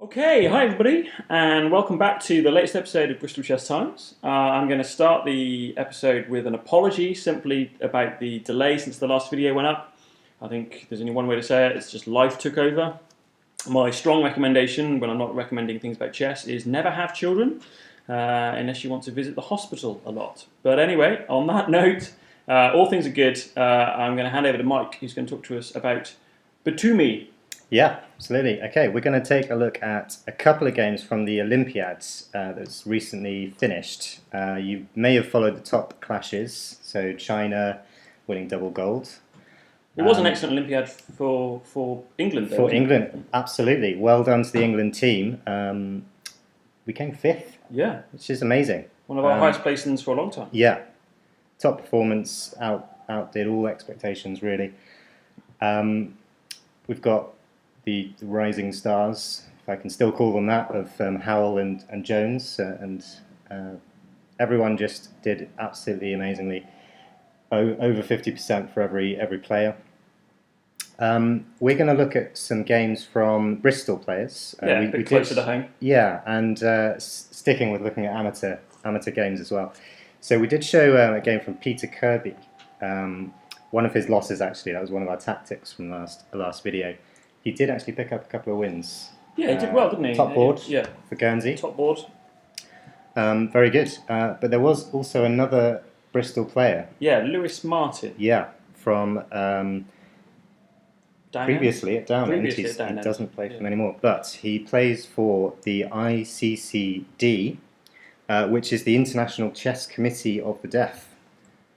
Okay, hi everybody, and welcome back to the latest episode of Bristol Chess Times. I'm going to start the episode with an apology simply about the delay since the last video went up. I think there's only one way to say it, it's just life took over. My strong recommendation when I'm not recommending things about chess is never have children, unless you want to visit the hospital a lot. But anyway, on that note, all things are good. I'm going to hand over to Mike, who's going to talk to us about Batumi. Yeah, absolutely. Okay, we're going to take a look at a couple of games from the Olympiads that's recently finished. You may have followed the top clashes, so China winning double gold. It was an excellent Olympiad for England, though. For England, absolutely. Well done to the England team. We came fifth. Yeah. Which is amazing. One of our highest placings for a long time. Yeah. Top performance, outdid all expectations, really. We've got the rising stars, if I can still call them that, of Howell and Jones, and everyone just did absolutely amazingly. Over 50% for every player. We're going to look at some games from Bristol players. Yeah, a bit closer to home. Yeah, and sticking with looking at amateur games as well. So we did show a game from Peter Kirby. One of his losses, actually, that was one of our tactics from the last video. He did actually pick up a couple of wins. Yeah, he did well, didn't he? Top board yeah. for Guernsey. Top board. Very good. But there was also another Bristol player. Yeah, Lewis Martin. Yeah, from previously at Downend. He doesn't play for them anymore. But he plays for the ICCD, which is the International Chess Committee of the Deaf.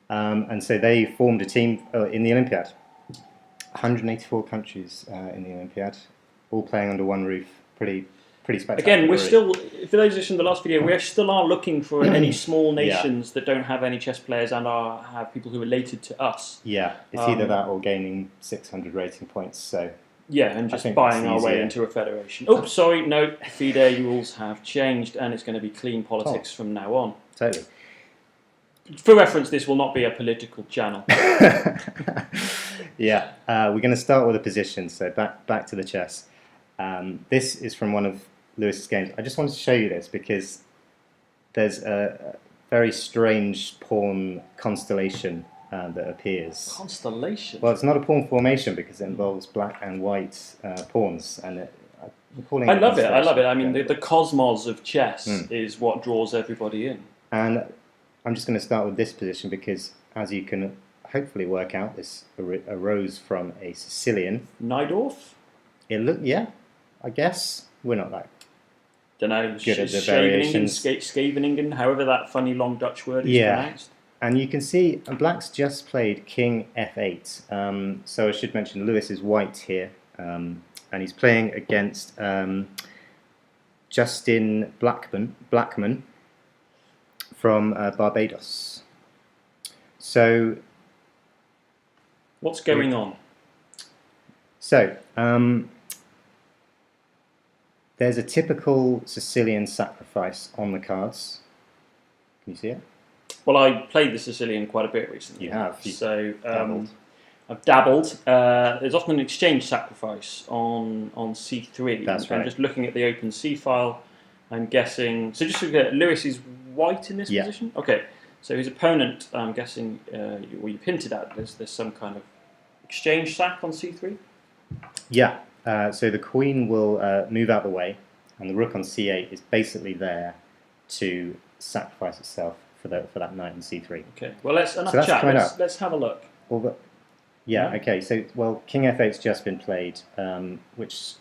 And so they formed a team in the Olympiad. 184 countries in the Olympiad, all playing under one roof. Pretty spectacular. Again, we're still, for those of us from the last video, we still are looking for any small nations that don't have any chess players and have people who are related to us. Yeah, it's either that or gaining 600 rating points. So yeah, and just buying our way into a federation. Oh, sorry, no, FIDE rules have changed, and it's going to be clean politics from now on. Totally. For reference, this will not be a political channel. Yeah, we're going to start with a position, so back to the chess. This is from one of Lewis's games. I just wanted to show you this because there's a very strange pawn constellation that appears. Constellation? Well, it's not a pawn formation because it involves black and white pawns, and I'm calling I it love it. I love it. I mean, yeah. the cosmos of chess is what draws everybody in. And I'm just going to start with this position because, as you can hopefully work out, this arose from a Sicilian. Najdorf? Yeah, I guess. We're not that good at the variations. Scheveningen, however that funny long Dutch word is pronounced. And you can see Black's just played King F8. So I should mention Lewis is white here. And he's playing against Justin Blackman from Barbados. So what's going on? So there's a typical Sicilian sacrifice on the cards. Can you see it? Well, I played the Sicilian quite a bit recently. You have. So I've dabbled. There's often an exchange sacrifice on C3. That's right. I'm just looking at the open C file. I'm guessing. So just look at Lewis is white in this position. Okay. So his opponent, I'm guessing, you've hinted at. There's some kind of exchange sack on C3. Yeah. So the queen will move out the way, and the rook on C8 is basically there to sacrifice itself for that knight in C3. Okay. Well, let's chat. Let's have a look. Okay. So King F8's just been played, which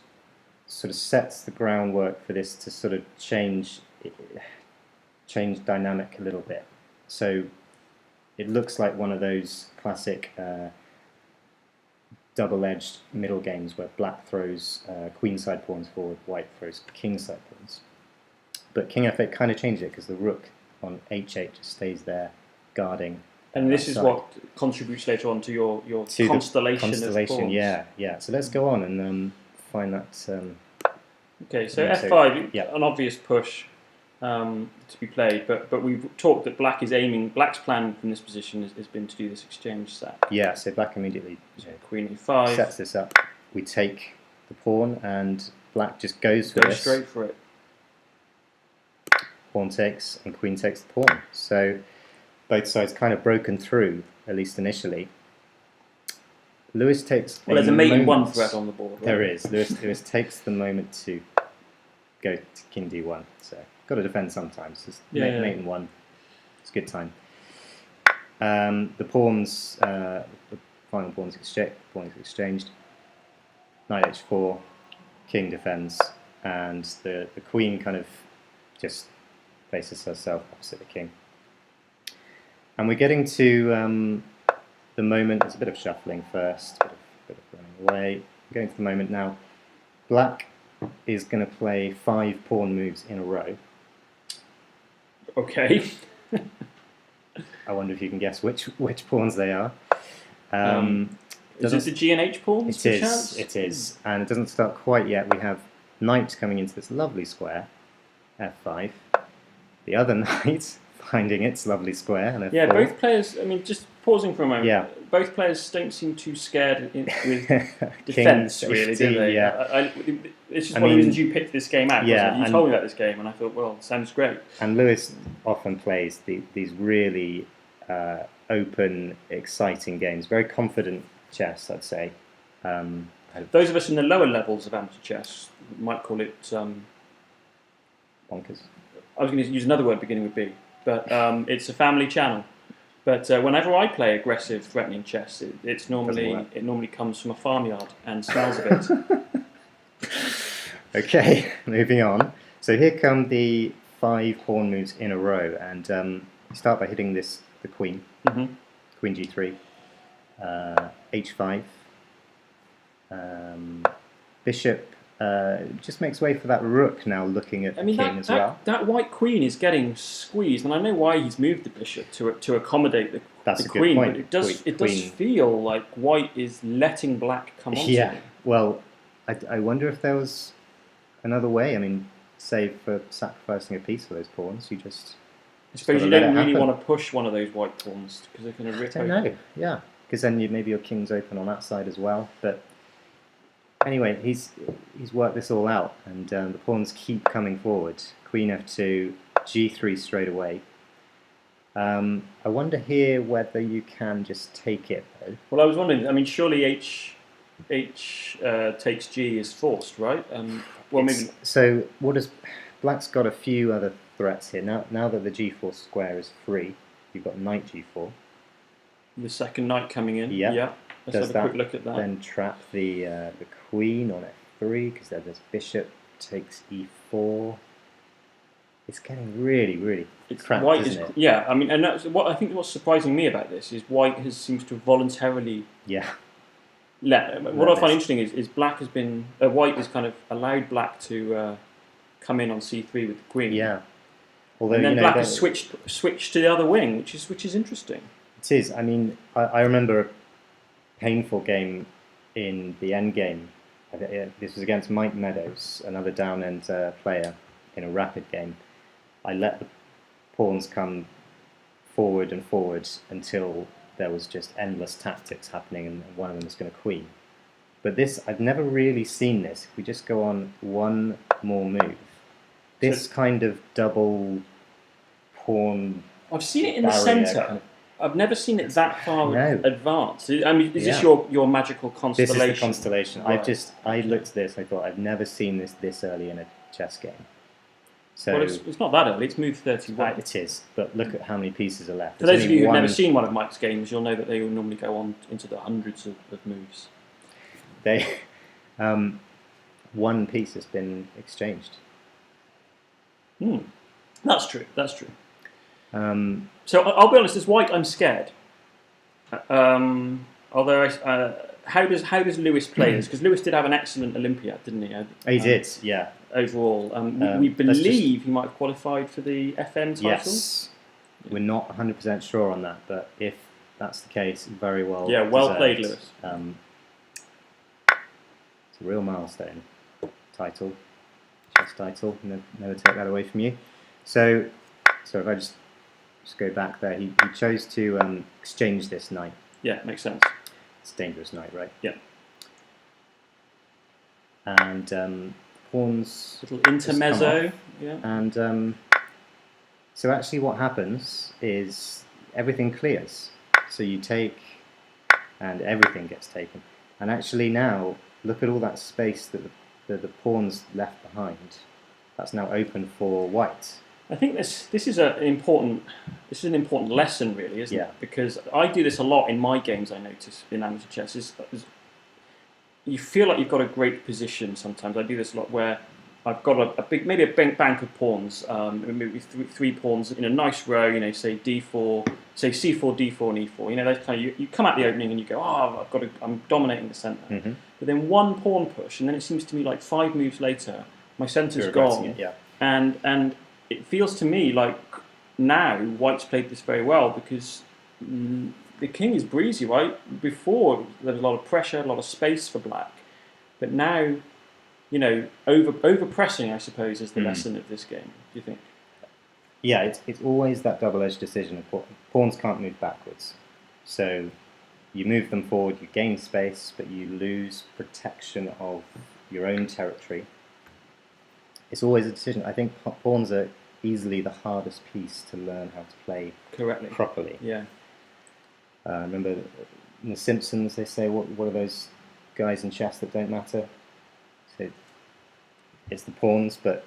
sort of sets the groundwork for this to sort of change dynamic a little bit. So it looks like one of those classic double-edged middle games where black throws queenside pawns forward, white throws kingside pawns. But King F8 kind of changed it because the rook on H8 just stays there guarding. And this is what contributes later on to your constellation of pawns. Yeah. So let's go on and find that. Okay, so F5, an obvious push to be played, but we've talked that Black's plan from this position has been to do this exchange sack. Yeah, so Black immediately Queen E5 sets this up. We take the pawn, and Black just goes for Goes this. straight for it. Pawn takes and queen takes the pawn. So both sides kind of broken through, at least initially. Lewis takes. Well, there's a mate and one threat on the board. Right? There is. Lewis takes the moment to go to king d1. So got to defend sometimes. Just mate and one. It's a good time. The pawns, the final pawn's exchanged. Knight h4, king defends, and the queen kind of just places herself opposite the king. And we're getting to the moment. There's a bit of shuffling first, a bit of running away. We're getting to the moment now. Black is going to play 5 pawn moves in a row. Okay. I wonder if you can guess which pawns they are. Is it the G and H pawns? It is. And it doesn't start quite yet. We have knight coming into this lovely square, f5. The other knight finding its lovely square, and f4. Yeah, both players, I mean, just pausing for a moment, yeah. Both players don't seem too scared with defence, really, do they? Yeah. It's just one of the reasons you picked this game out. Yeah, you told me about this game, and I thought, well, sounds great. And Lewis often plays these really open, exciting games. Very confident chess, I'd say. Those of us in the lower levels of amateur chess might call it... bonkers. I was going to use another word beginning with B, but it's a family channel. But whenever I play aggressive, threatening chess, it normally comes from a farmyard and smells a bit. Okay, moving on. So here come the 5 pawn moves in a row, and you start by hitting the queen. Mm-hmm. Queen g3, h5, bishop just makes way for that rook now looking at the king as well. That white queen is getting squeezed, and I know why he's moved the bishop to accommodate the queen, but it does feel like white is letting black come onto him. Well, I wonder if there was another way. I mean, save for sacrificing a piece for those pawns, you just... I suppose you don't really want to push one of those white pawns because they're going to rip open. I don't know, yeah. Because then maybe your king's open on that side as well. But anyway, he's worked this all out, and the pawns keep coming forward. Queen f2, g3 straight away. I wonder here whether you can just take it, though. Well, I was wondering, I mean, surely h takes g is forced, right? Well, maybe... So what does... Black's got a few other threats here. Now that the g4 square is free, you've got knight g4. The second knight coming in. Yeah. Let's have a quick look at that. Then trap the queen on f3 because there's bishop takes e4. It's getting really cramped, isn't it? Yeah, I mean, and that's what I think. What's surprising me about this is white seems to have voluntarily. Yeah. What I find interesting is black has been white has kind of allowed black to come in on c3 with the queen. Yeah. Although and then black has switched to the other wing, which is interesting. It is. I mean, I remember a painful game in the end game. This was against Mike Meadows, another down-end player in a rapid game. I let the pawns come forward and forward until there was just endless tactics happening, and one of them was going to queen. But this, I've never really seen this. If we just go on one more move, this kind of double pawn. I've seen it in the centre. I've never seen it that far advanced. I mean, is this your magical constellation? This is the constellation. Right. I looked at this. I thought I've never seen this early in a chess game. So well, it's not that early. It's move 31. It is, but look at how many pieces are left. For those of you who've never seen one of Mike's games, you'll know that they will normally go on into the hundreds of moves. They, one piece has been exchanged. That's true. So I'll be honest. As white, I'm scared. Although, how does Lewis play this? Because Lewis did have an excellent Olympiad, didn't he? He did, yeah. Overall, we believe he might have qualified for the FM title. Yes, we're not 100% sure on that, but if that's the case, very well. Yeah, well deserved. played, Lewis. It's a real milestone title, chess title. Never take that away from you. So if I just go back there, he chose to exchange this knight. Yeah, makes sense. It's a dangerous knight, right? Yeah. And pawns little intermezzo. Yeah. And so actually what happens is everything clears. So you take, and everything gets taken. And actually now, look at all that space that the pawns left behind. That's now open for white. I think this is an important lesson, really, isn't it? Because I do this a lot in my games. I notice in amateur chess is you feel like you've got a great position. Sometimes I do this a lot where I've got a big, maybe a bank of pawns, maybe three pawns in a nice row. You know, say D4, say C4, D4, and E4. You know, those kind of you come out the opening and you go, I'm dominating the center. Mm-hmm. But then one pawn push, and then it seems to me like 5 moves later, my center's gone, and it feels to me like now White's played this very well because the king is breezy, right? Before there was a lot of pressure, a lot of space for Black, but now, you know, over pressing, I suppose, is the lesson of this game. Do you think? Yeah, it's always that double-edged decision. Pawns can't move backwards, so you move them forward, you gain space, but you lose protection of your own territory. It's always a decision. I think pawns are easily the hardest piece to learn how to play correctly, properly. Yeah. Remember in The Simpsons, they say, what are those guys in chess that don't matter? So it's the pawns, but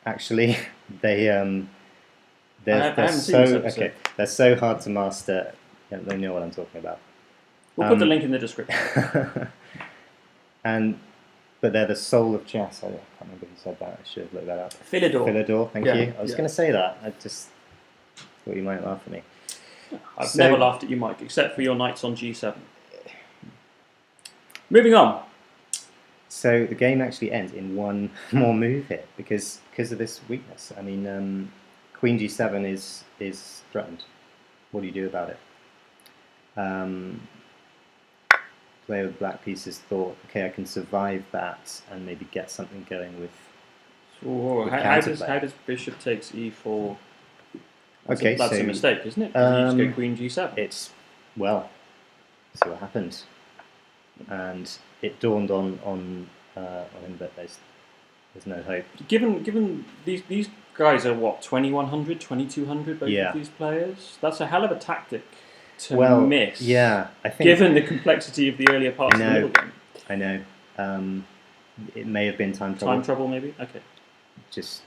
actually they're so hard to master. They know what I'm talking about. We'll put the link in the description. But they're the soul of chess. I can't remember who said that. I should have looked that up. Philidor, thank you. I was going to say that. I just thought you might laugh at me. I've never laughed at you, Mike, except for your knights on G7. Moving on. So the game actually ends in one more move here because of this weakness. I mean, Queen G7 is threatened. What do you do about it? Player with black pieces thought, okay, I can survive that and maybe get something going with. How does Bishop takes E4? That's a mistake, isn't it? You just go Queen G7. See what happened, and it dawned on him that there's no hope. Given these guys are what, 2100, 2200, both of these players. That's a hell of a tactic to miss. Yeah, I think. Given the complexity of the earlier parts of the middle game. I know. It may have been time trouble. Time trouble, maybe. Okay. Just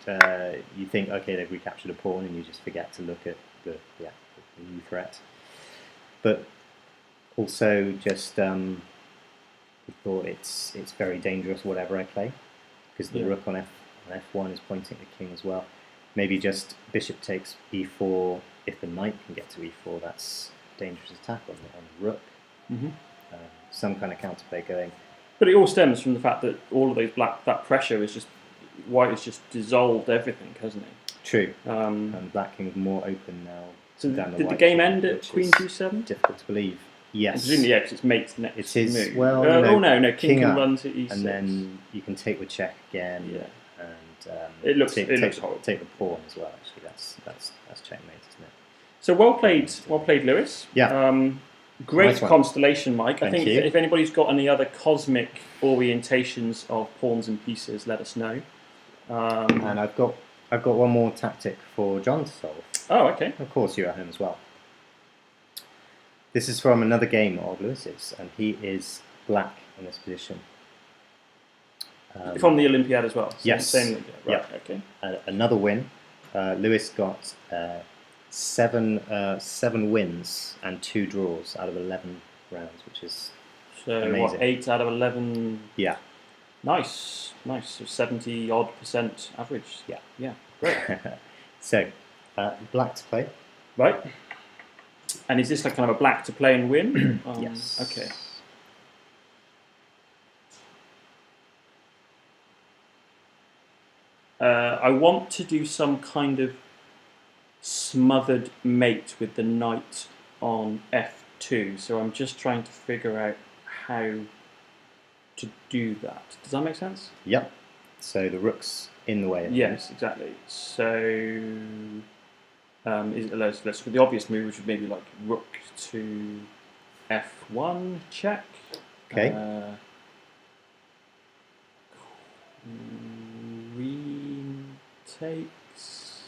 you think, okay, they've recaptured a pawn, and you just forget to look at the new threat. But also, just we thought it's very dangerous whatever I play, because the rook on f1 is pointing at the king as well. Maybe just bishop takes e4. If the knight can get to e4, that's dangerous attack on the rook. Mm-hmm. Some kind of counterplay going. But it all stems from the fact that all of those that pressure is just. White has just dissolved everything, hasn't it? True. And black king's more open now. So did the game end at Queen G7? Difficult to believe. Yes. Presumably, yes, it's mate's next it is, move. Well, king can run to E6. And then you can take with check again. Yeah. And it looks horrible. Take the pawn as well. Actually, that's checkmate, isn't it? So well played, Lewis. Yeah. Great constellation, Mike. Thank I think you. if anybody's got any other cosmic orientations of pawns and pieces, let us know. And I've got one more tactic for John to solve. Oh, okay. Of course, you're at home as well. This is from another game of Lewis's, and he is black in this position. From the Olympiad as well. Yes. Same Olympiad. Right. Yeah. Okay. Another win. Lewis got 7 wins and 2 draws out of 11 rounds, which is amazing. What, 8 out of 11? Yeah. Nice. So 70-odd% average. Yeah. Great. So, black to play. Right. And is this like kind of a black to play and win? Yes. Okay. I want to do some kind of smothered mate with the knight on f2, so I'm just trying to figure out how to do that. Does that make sense? Yep. So the rook's in the way. Yes, exactly. So let's go with the obvious move, which would maybe like rook to f1 check. Okay. takes.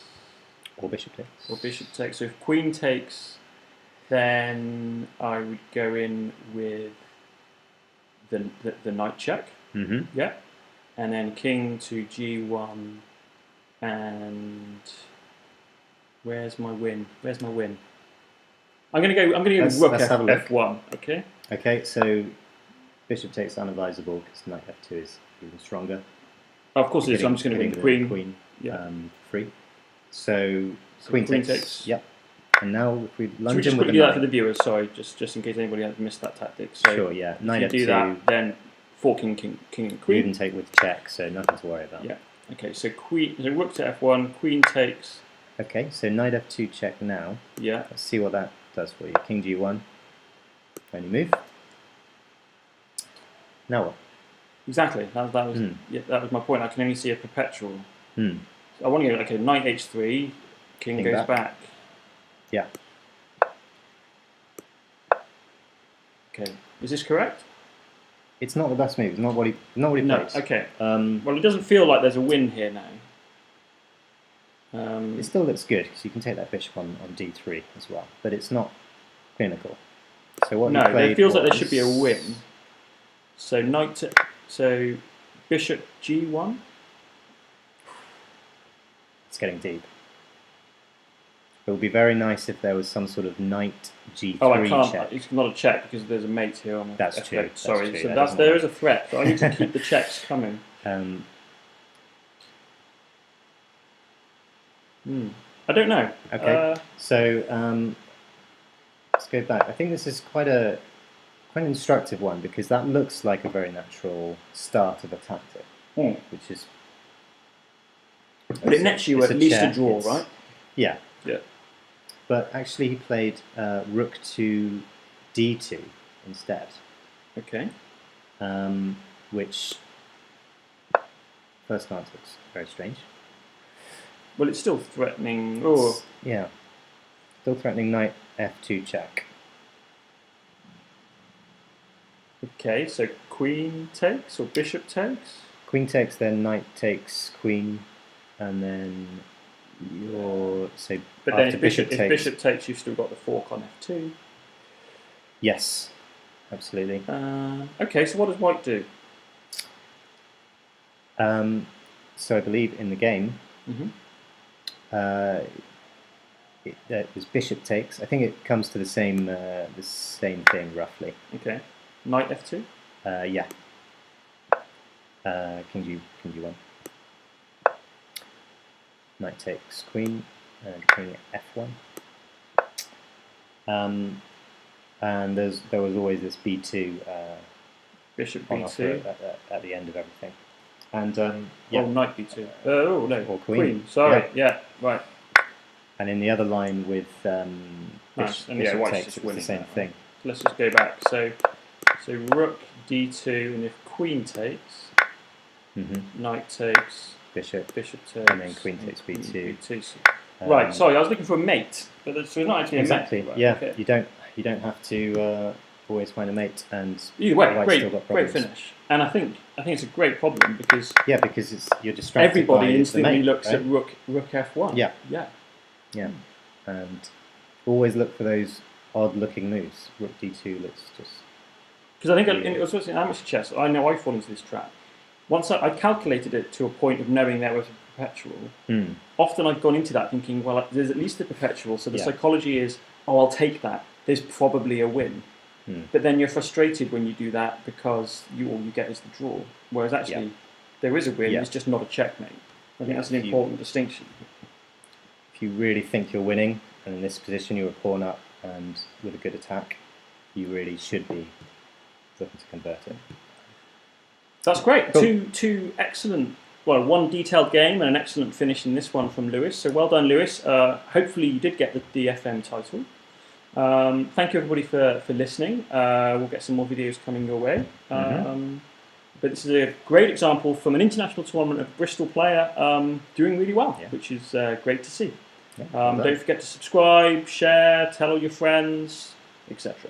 Or bishop takes. Or bishop takes. So if queen takes, then I would go in with the knight check. Mm-hmm. Yeah. And then king to g1, and where's my win? Where's my win? I'm gonna go with rook f1. Okay. Okay, so bishop takes unadvisable because knight f2 is even stronger. Oh, of course it is. So I'm just going to win the queen. Queen. Yeah. Free. So queen takes. Yep. And now if we lunge in with the do that knight. for the viewers? Sorry, just in case anybody has missed that tactic. So sure. Yeah. Knight if you f2. do that, then forking king and queen. You even take with check, so nothing to worry about. Yeah. Okay. So rook to f1. Queen takes. Okay. So knight f2 check now. Yeah. Let's see what that does for you. King g1. Only move. Now what? Exactly. That was that was my point. I can only see a perpetual. Hmm. So I want to go knight h3. King goes back. Yeah. Okay. Is this correct? It's not the best move. It's not what he plays. Okay. Well, it doesn't feel like there's a win here now. It still looks good because you can take that bishop on d3 as well, but it's not clinical. So what he played it feels like there should be a win. So so bishop g1. It's getting deep. It would be very nice if there was some sort of knight g3 Oh, I can't. check. It's not a check because there's a mate here on the That's F8. true. Sorry, that's so true. there is a threat. So I need to keep the checks coming. I don't know. Okay. So let's go back. I think this is quite an instructive one because that looks like a very natural start of a tactic, which is. But it nets you at least a draw, right? Yeah. Yeah. But actually, he played rook to d2 instead. Okay. Which first glance looks very strange. Well, it's still threatening. Oh. Yeah. Still threatening knight f2 check. Okay, so queen takes or bishop takes? Queen takes, then knight takes queen, and then But then if bishop takes, you've still got the fork on f2. Yes, absolutely. Okay, so what does white do? So I believe in the game, it was bishop takes. I think it comes to the same thing roughly. Okay, knight f2. Yeah. King g1. Knight takes queen, and king f1. And there was always this b2 bishop on b2 at the end of everything. And oh, knight b2. Oh no, or queen. Sorry, yeah, right. And in the other line with Nice. And bishop white's takes, just it was the same thing. So let's just go back. So rook d2, and if queen takes, knight takes, bishop takes, and then queen takes b2. Right. Sorry, I was looking for a mate, but so it's not actually exactly. a mate. Right, yeah. Okay. You don't have to always find a mate, and either way, great finish. And I think it's a great problem because you're distracted. Everybody by instantly the mate, looks right? at rook f1. Yeah. And always look for those odd-looking moves. Rook d2 looks just. Because I think it was in amateur chess. I know I fall into this trap. Once I calculated it to a point of knowing there was a perpetual. Often I've gone into that thinking, well, there's at least a perpetual, so the psychology is, oh, I'll take that. There's probably a win. But then you're frustrated when you do that because all you get is the draw. Whereas actually, there is a win, it's just not a checkmate. I think that's an important distinction. If you really think you're winning, and in this position you're a pawn up, and with a good attack, you really should be looking to convert it. That's great. Cool. Two excellent, one detailed game and an excellent finish in this one from Lewis. So well done, Lewis. Hopefully you did get the FM title. Thank you everybody for listening. We'll get some more videos coming your way. But this is a great example from an international tournament of a Bristol player doing really well, which is great to see. Don't forget to subscribe, share, tell all your friends, etc.